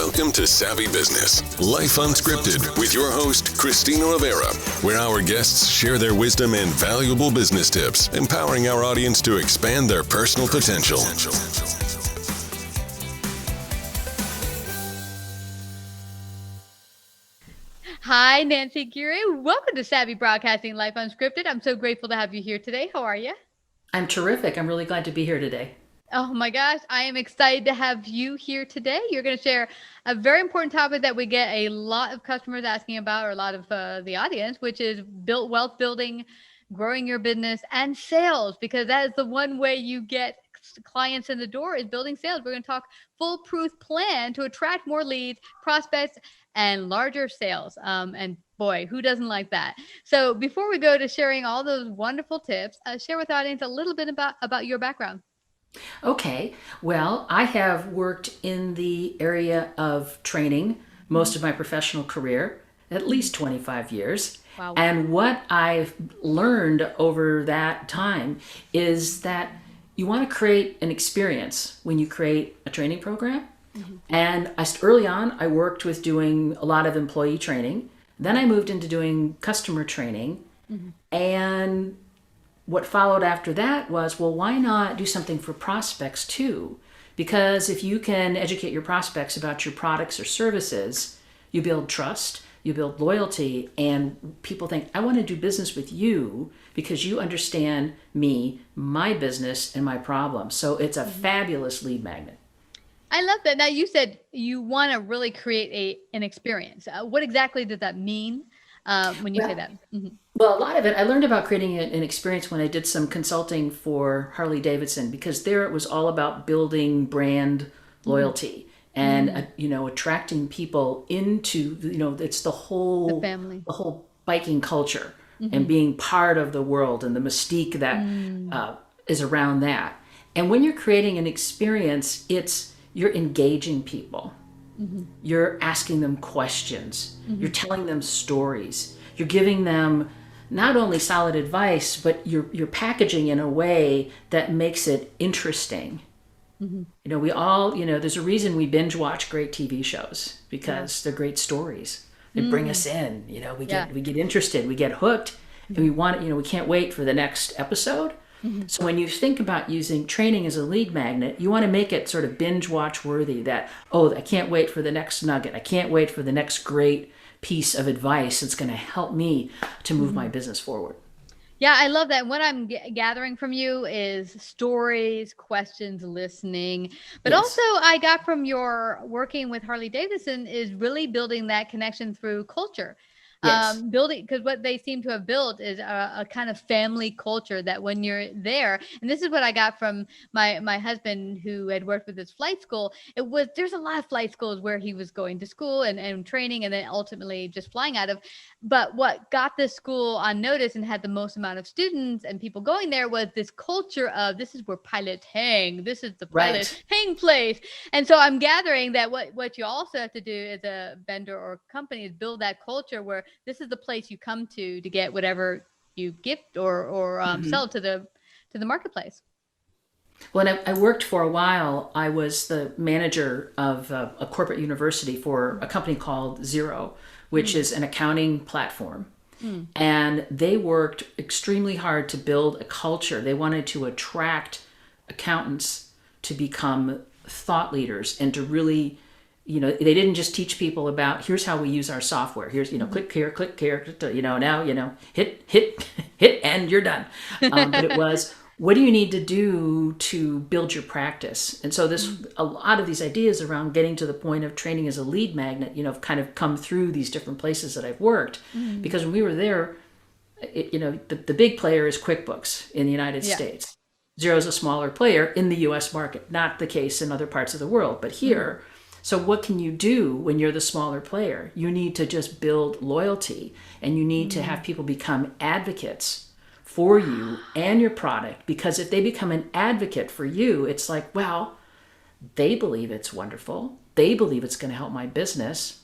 Welcome to Savvy Business, Life Unscripted, with your host, Christina Rivera, where our guests share their wisdom and valuable business tips, empowering our audience to expand their personal potential. Hi, Nancy Giere. Welcome to Savvy Broadcasting, Life Unscripted. I'm so grateful to have you here today. How are you? I'm terrific. I'm really glad to be here today. Oh my gosh, I am excited to have you here today. You're going to share a very important topic that we get a lot of customers asking about, or a lot of the audience, which is wealth building, growing your business, and sales, because that is the one way you get clients in the door is building sales. We're going to talk foolproof plan to attract more leads, prospects, and larger sales. And boy, who doesn't like that? So before we go to sharing all those wonderful tips, share with the audience a little bit about your background. Okay. Well, I have worked in the area of training most of my professional career, at least 25 years. Wow. And what I've learned over that time is that you want to create an experience when you create a training program. And early on, I worked with doing a lot of employee training. Then I moved into doing customer training. And what followed after that was, well, why not do something for prospects too? Because if you can educate your prospects about your products or services, you build trust, you build loyalty, and people think, I want to do business with you because you understand me, my business, and my problems. So it's a fabulous lead magnet. I love that. Now, you said you want to really create an experience. What exactly does that mean when you say that? Well, a lot of it, I learned about creating an experience when I did some consulting for Harley Davidson, because there it was all about building brand loyalty and, attracting people into, it's the whole family, the whole biking culture and being part of the world and the mystique that is around that. And when you're creating an experience, you're engaging people. You're asking them questions. You're telling them stories. You're giving them not only solid advice, but you're packaging in a way that makes it interesting. We all, there's a reason we binge watch great TV shows, because they're great stories. They bring us in. We get interested, we get hooked, and we want, we can't wait for the next episode. So when you think about using training as a lead magnet, you want to make it sort of binge watch worthy, that, I can't wait for the next nugget. I can't wait for the next great piece of advice that's going to help me to move my business forward. Yeah, I love that. What I'm gathering from you is stories, questions, listening. But also I got from your working with Harley Davidson is really building that connection through culture. Building, because what they seem to have built is a kind of family culture that when you're there, and this is what I got from my husband, who had worked with his flight school. There's a lot of flight schools where he was going to school and training, and then ultimately just flying out of. But what got this school on notice and had the most amount of students and people going there was this culture of, this is where pilots hang. This is the pilot hang place. And so I'm gathering that what you also have to do as a vendor or company is build that culture where this is the place you come to get whatever you gift or sell to the marketplace. When I worked for a while, I was the manager of a corporate university for a company called Giere, which is an accounting platform. And they worked extremely hard to build a culture. They wanted to attract accountants to become thought leaders and to really, they didn't just teach people about, here's how we use our software. Here's, click here, now, hit, and you're done. But it was, what do you need to do to build your practice? And so a lot of these ideas around getting to the point of training as a lead magnet, have kind of come through these different places that I've worked. Because when we were there, the big player is QuickBooks in the United States. Giere is a smaller player in the US market, not the case in other parts of the world, but here. So what can you do when you're the smaller player? You need to just build loyalty, and you need to have people become advocates for you and your product, because if they become an advocate for you, it's like, well, they believe it's wonderful. They believe it's going to help my business.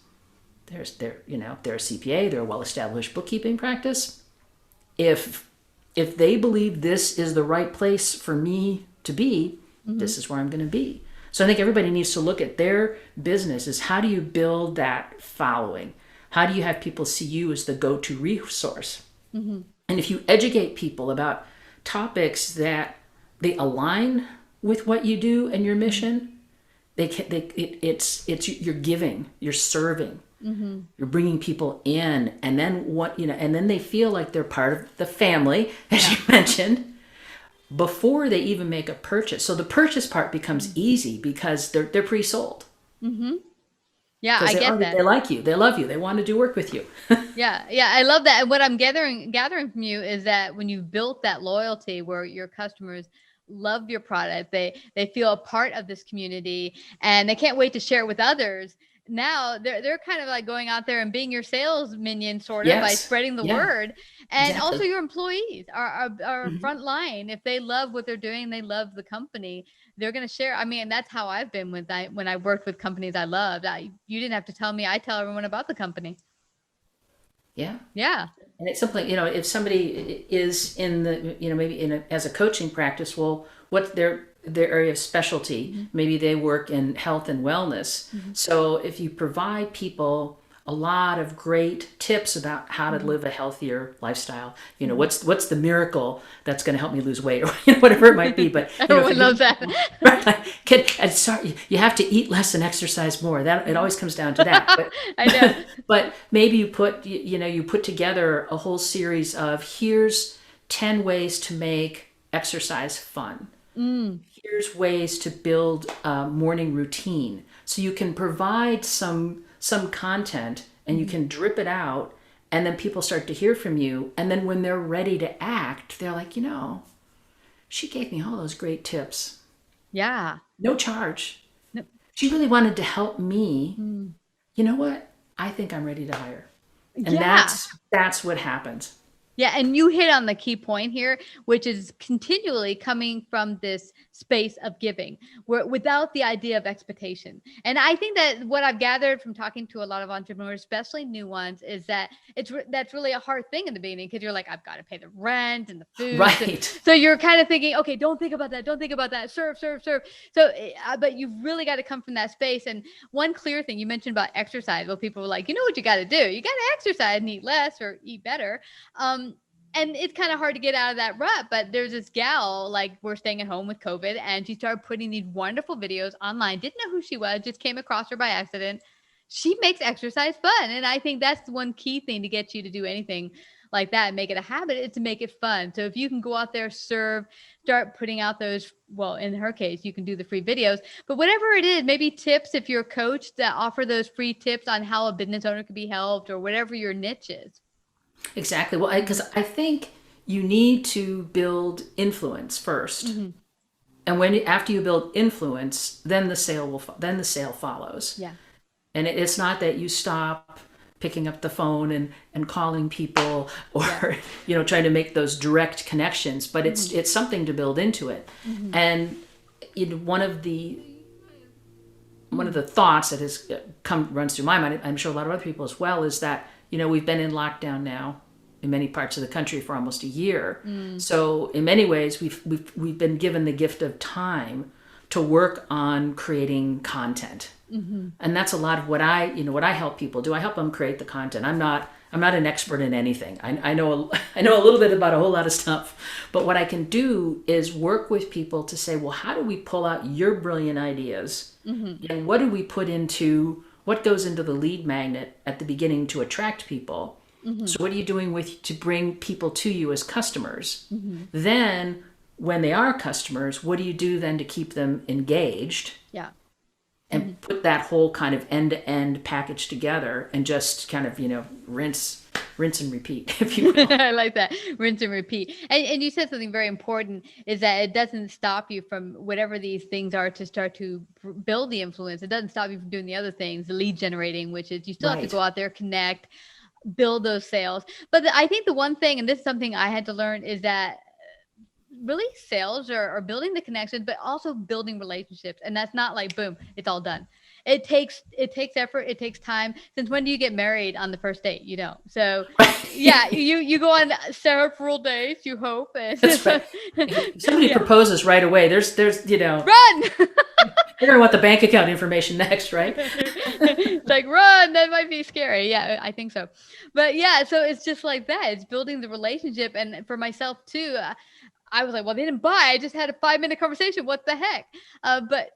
They're a CPA, they're a well-established bookkeeping practice. If they believe this is the right place for me to be, this is where I'm going to be. So I think everybody needs to look at their business as how do you build that following? How do you have people see you as the go-to resource? Mm-hmm. And if you educate people about topics that they align with what you do and your mission, you're giving, you're serving, mm-hmm. you're bringing people in, and then and then they feel like they're part of the family, as you mentioned, before they even make a purchase. So the purchase part becomes easy because they're pre-sold. Mm-hmm. Yeah, I get that. They like you. They love you. They want to do work with you. Yeah, I love that. And what I'm gathering from you is that when you've built that loyalty where your customers love your product, they feel a part of this community and they can't wait to share it with others. Now they're kind of like going out there and being your sales minion sort of by spreading the word. And also your employees are mm-hmm. front line. If they love what they're doing, they love the company, they're going to share. I mean, that's how I've been when I worked with companies I loved. You didn't have to tell me. I tell everyone about the company. Yeah. Yeah. And it's something, if somebody is in the, maybe as a coaching practice, well, what's their area of specialty? Mm-hmm. Maybe they work in health and wellness. Mm-hmm. So if you provide people a lot of great tips about how to live a healthier lifestyle, what's the miracle that's going to help me lose weight or whatever it might be. But everyone loves that. Right? You have to eat less and exercise more. That it always comes down to that. But, I know. But maybe you put together a whole series of here's 10 ways to make exercise fun. Here's ways to build a morning routine. So you can provide some content and you can drip it out, and then people start to hear from you. And then when they're ready to act, they're like, she gave me all those great tips. Yeah. No charge. Nope. She really wanted to help me. You know what? I think I'm ready to hire. And that's what happens. Yeah. And you hit on the key point here, which is continually coming from this space of giving without the idea of expectation. And I think that what I've gathered from talking to a lot of entrepreneurs, especially new ones, is that that's really a hard thing in the beginning because you're like, I've got to pay the rent and the food. Right. So you're kind of thinking, okay, don't think about that. Don't think about that. Serve. So, but you've really got to come from that space. And one clear thing you mentioned about exercise, well, people were like, what you got to do? You got to exercise and eat less or eat better. And it's kind of hard to get out of that rut, but there's this gal, like we're staying at home with COVID, and she started putting these wonderful videos online. Didn't know who she was, just came across her by accident. She makes exercise fun. And I think that's one key thing to get you to do anything like that and make it a habit, is to make it fun. So if you can go out there, serve, start putting out those, well, in her case, you can do the free videos, but whatever it is, maybe tips, if you're a coach, that offer those free tips on how a business owner can be helped or whatever your niche is. Exactly. Well, because I think you need to build influence first, mm-hmm. and after you build influence, then the sale follows. Yeah. And it's not that you stop picking up the phone and calling people or trying to make those direct connections, but it's something to build into it. Mm-hmm. And one of the thoughts that has runs through my mind, I'm sure a lot of other people as well, is that we've been in lockdown now in many parts of the country for almost a year. So in many ways, we've been given the gift of time to work on creating content. Mm-hmm. And that's a lot of what I help people do. I help them create the content. I'm not an expert in anything. I know a little bit about a whole lot of stuff, but what I can do is work with people to say, well, how do we pull out your brilliant ideas? Mm-hmm. And what goes into the lead magnet at the beginning to attract people? Mm-hmm. So what are you doing to bring people to you as customers? Mm-hmm. Then when they are customers, what do you do then to keep them engaged? Yeah. And put that whole kind of end-to-end package together and just kind of, rinse and repeat, if you will. I like that. Rinse and repeat. And you said something very important, is that it doesn't stop you from whatever these things are to start to build the influence. It doesn't stop you from doing the other things, the lead generating, which is you still have to go out there, connect, build those sales. But I think the one thing, and this is something I had to learn, is that really sales are building the connections, but also building relationships. And that's not like, boom, it's all done. It takes effort. It takes time. Since when do you get married on the first date? You don't. So yeah, you go on several dates, you hope. And that's right. If somebody proposes right away, there's run. They're going to want the bank account information next, right? It's like, run, that might be scary. Yeah, I think so. But yeah, so it's just like that. It's building the relationship. And for myself too, I was like, well, they didn't buy. I just had a 5-minute conversation. What the heck? But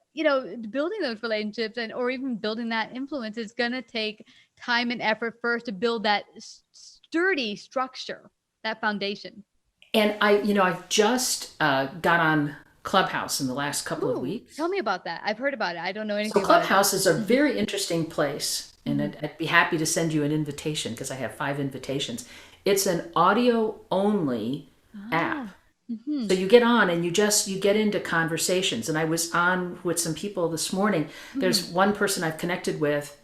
building those relationships or even building that influence is going to take time and effort first to build that sturdy structure, that foundation. And I've just got on Clubhouse in the last couple of weeks. Tell me about that. I've heard about it. I don't know anything about Clubhouse is a very interesting place, and I'd be happy to send you an invitation because I have 5 invitations. It's an audio only app. So you get on and you get into conversations. And I was on with some people this morning. There's one person I've connected with.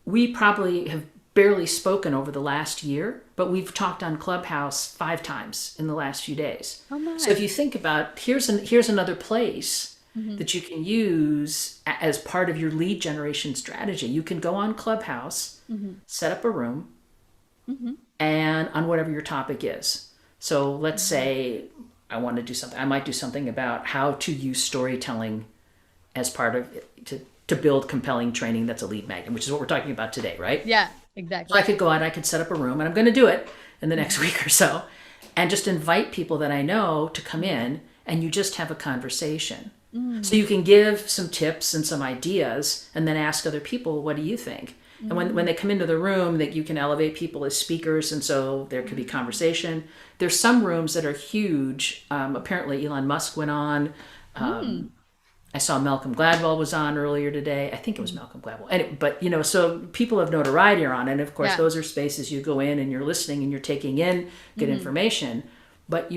We probably have barely spoken over the last year, but we've talked on Clubhouse 5 times in the last few days. Oh my. So if you think about, here's another place that you can use as part of your lead generation strategy. You can go on Clubhouse, set up a room, and on whatever your topic is. So let's say I want to do something. I might do something about how to use storytelling as part of to build compelling training that's a lead magnet, which is what we're talking about today, right? Yeah, exactly. So I could go out, I could set up a room, and I'm going to do it in the next week or so, and just invite people that I know to come in, and you just have a conversation. So you can give some tips and some ideas, and then ask other people, what do you think? And when they come into the room, that you can elevate people as speakers, and so there could be conversation. There's some rooms that are huge. Apparently Elon Musk went on. I saw Malcolm Gladwell was on earlier today. I think it was Malcolm Gladwell. But so people of notoriety are on, and of course those are spaces you go in and you're listening and you're taking in good information. But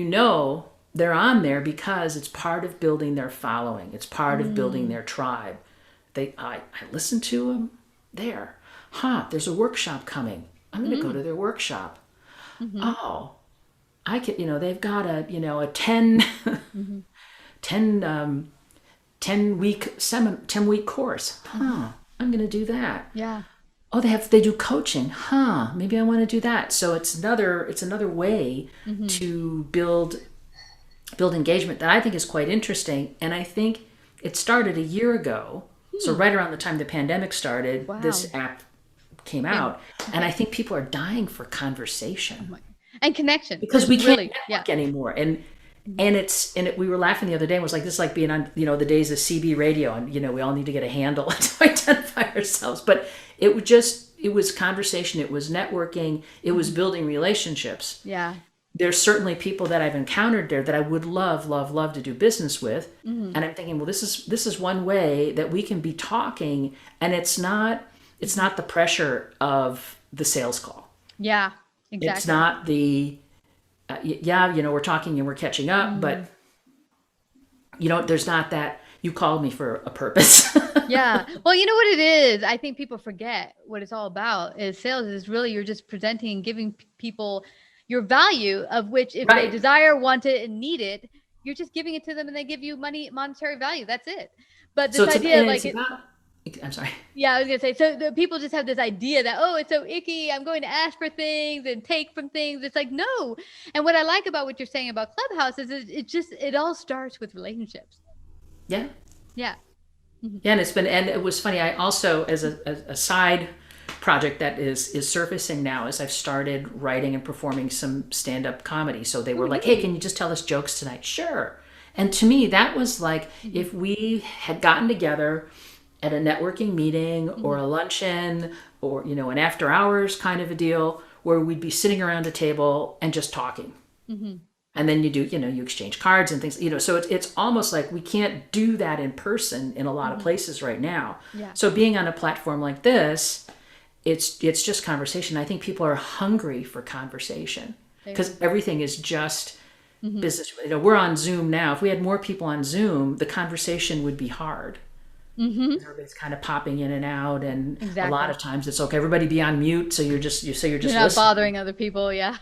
they're on there because it's part of building their following. It's part of building their tribe. I listen to them there. There's a workshop coming. I'm going to go to their workshop. Oh, I could, they've got a 10 week course. I'm going to do that. Yeah. Oh, they do coaching. Maybe I want to do that. So it's another way to build engagement that I think is quite interesting. And I think it started a year ago. So right around the time the pandemic started, this app came out, and I think people are dying for conversation and connection because we can't network anymore. And we were laughing the other day. And it was like this, is like being on the days of CB radio, and we all need to get a handle to identify ourselves. But it was conversation, it was networking, it was building relationships. Yeah. There's certainly people that I've encountered there that I would love to do business with. And I'm thinking, well, this is one way that we can be talking, and it's not the pressure of the sales call. Yeah, exactly. It's not the, we're talking and we're catching up, but there's not that, you called me for a purpose. Yeah. Well, you know what it is? I think people forget what it's all about is sales is really, you're just presenting and giving people your value, of which if they desire, want it, and need it, you're just giving it to them and they give you monetary value. That's it. But this idea I'm sorry. Yeah, I was going to say, so the people just have this idea that, it's so icky. I'm going to ask for things and take from things. It's like, no. And what I like about what you're saying about Clubhouse is it all starts with relationships. Yeah. Yeah. Yeah. And it was funny. I also, as a side project that is surfacing now, as I've started writing and performing some stand-up comedy. So they were like, hey, can you just tell us jokes tonight? Sure. And to me, that was like, if we had gotten together at a networking meeting or a luncheon or, an after hours kind of a deal where we'd be sitting around a table and just talking. And then you do, you exchange cards and things, so it's almost like we can't do that in person in a lot of places right now. Yeah. So being on a platform like this, it's just conversation. I think people are hungry for conversation because everything is just business. We're on Zoom now. If we had more people on Zoom, the conversation would be hard. Everybody's kind of popping in and out, and a lot of times it's okay. Everybody be on mute, so you're just not listening. bothering other people. Yeah.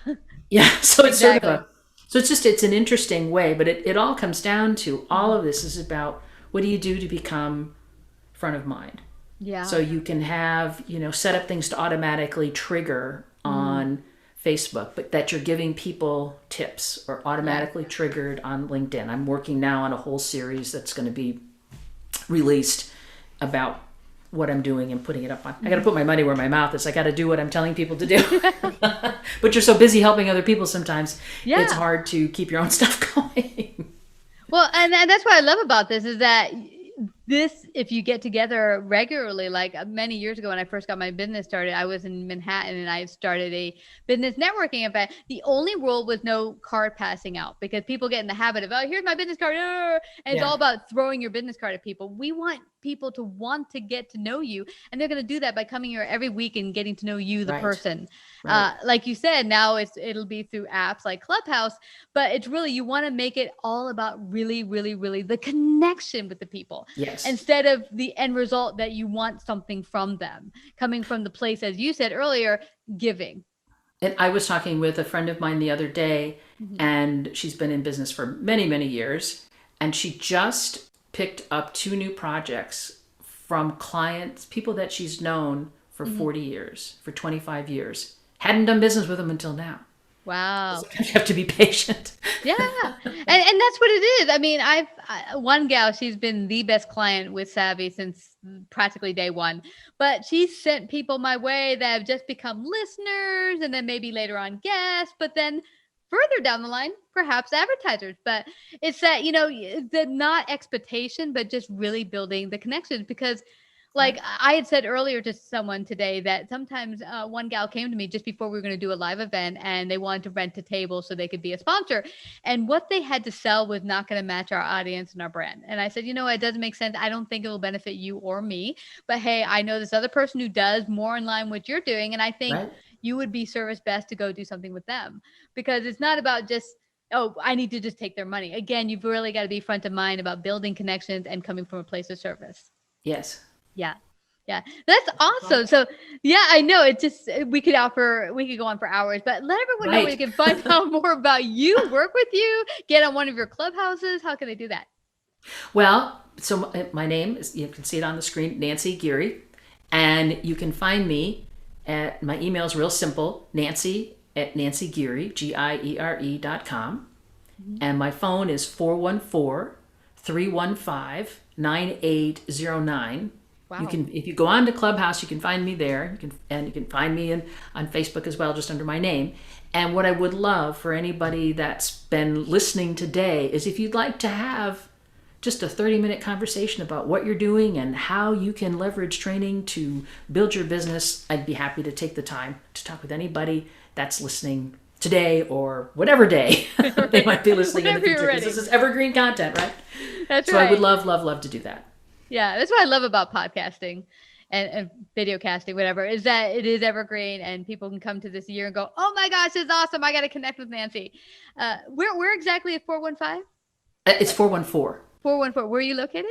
Yeah. So it's sort of it's an interesting way, but it all comes down to all of this is about what do you do to become front of mind. Yeah. So you can have set up things to automatically trigger on Facebook, but that you're giving people tips or automatically triggered on LinkedIn. I'm working now on a whole series that's going to be released about what I'm doing and putting it up on. I got to put my money where my mouth is. I got to do what I'm telling people to do. But you're so busy helping other people sometimes, it's hard to keep your own stuff going. Well, and that's what I love about this is that if you get together regularly, like many years ago when I first got my business started, I was in Manhattan and I started a business networking event. The only rule was no card passing out because people get in the habit of, oh, here's my business card. And it's all about throwing your business card at people. We want people to want to get to know you. And they're going to do that by coming here every week and getting to know you, the person. Like you said, now it'll be through apps like Clubhouse, but it's really, you want to make it all about really, really, really the connection with the people. Yes. Instead of the end result that you want something from them, coming from the place, as you said earlier, giving. And I was talking with a friend of mine the other day, and she's been in business for many, many years. And she just picked up 2 new projects from clients, people that she's known for 40 years, for 25 years. Hadn't done business with them until now. Wow. You have to be patient. Yeah. And that's what it is. I mean, one gal, she's been the best client with Savvy since practically day one, but she's sent people my way that have just become listeners and then maybe later on guests, but then further down the line, perhaps advertisers. But it's that, the not expectation, but just really building the connections because like I had said earlier to someone today that sometimes one gal came to me just before we were going to do a live event and they wanted to rent a table so they could be a sponsor. And what they had to sell was not going to match our audience and our brand. And I said, it doesn't make sense. I don't think it will benefit you or me. But hey, I know this other person who does more in line with what you're doing. And I think you would be service best to go do something with them because it's not about just, oh, I need to just take their money. Again, you've really got to be front of mind about building connections and coming from a place of service. Yes. Yeah. That's awesome. So I know it just, we could go on for hours, but let everyone know where you can find out more about you, work with you, get on one of your clubhouses. How can they do that? Well, so my name is, you can see it on the screen, Nancy Giere, and you can find me at, my email is real simple, Nancy@NancyGiere, Giere.com. And my phone is 414-315-9809. Wow. You can, if you go on to Clubhouse, you can find me there. You can find me on Facebook as well, just under my name. And what I would love for anybody that's been listening today is if you'd like to have just a 30-minute conversation about what you're doing and how you can leverage training to build your business, I'd be happy to take the time to talk with anybody that's listening today or whatever day they might be listening in the future. Because this is evergreen content, right? That's right. So I would love to do that. Yeah, that's what I love about podcasting and video casting, whatever, is that it is evergreen and people can come to this year and go, oh my gosh, it's awesome. I got to connect with Nancy. Where exactly at 415? It's 414. 414. Where are you located?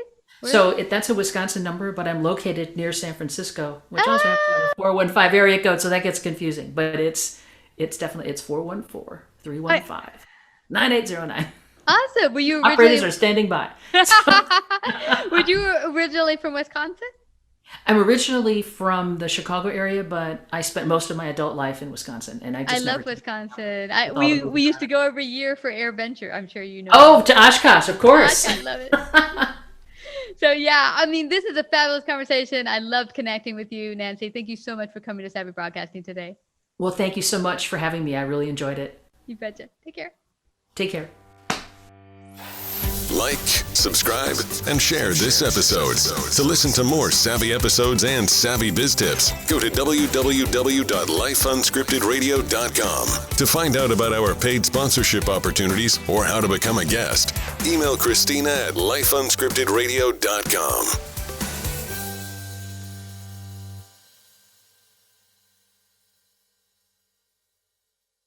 That's a Wisconsin number, but I'm located near San Francisco, which also has a 415 area code, so that gets confusing. But it's definitely 414-315-9809. Awesome. Were you Operators are standing by. Were you originally from Wisconsin? I'm originally from the Chicago area, but I spent most of my adult life in Wisconsin, and I love Wisconsin. We used to go every year for Air Venture. I'm sure you know. Oh, to Oshkosh, of course. I love it. So this is a fabulous conversation. I loved connecting with you, Nancy. Thank you so much for coming to Savvy Broadcasting today. Well, thank you so much for having me. I really enjoyed it. You betcha. Take care. Take care. Like, subscribe, and share this episode. To listen to more savvy episodes and savvy biz tips, go to www.lifeunscriptedradio.com. To find out about our paid sponsorship opportunities or how to become a guest, email Christina at lifeunscriptedradio.com.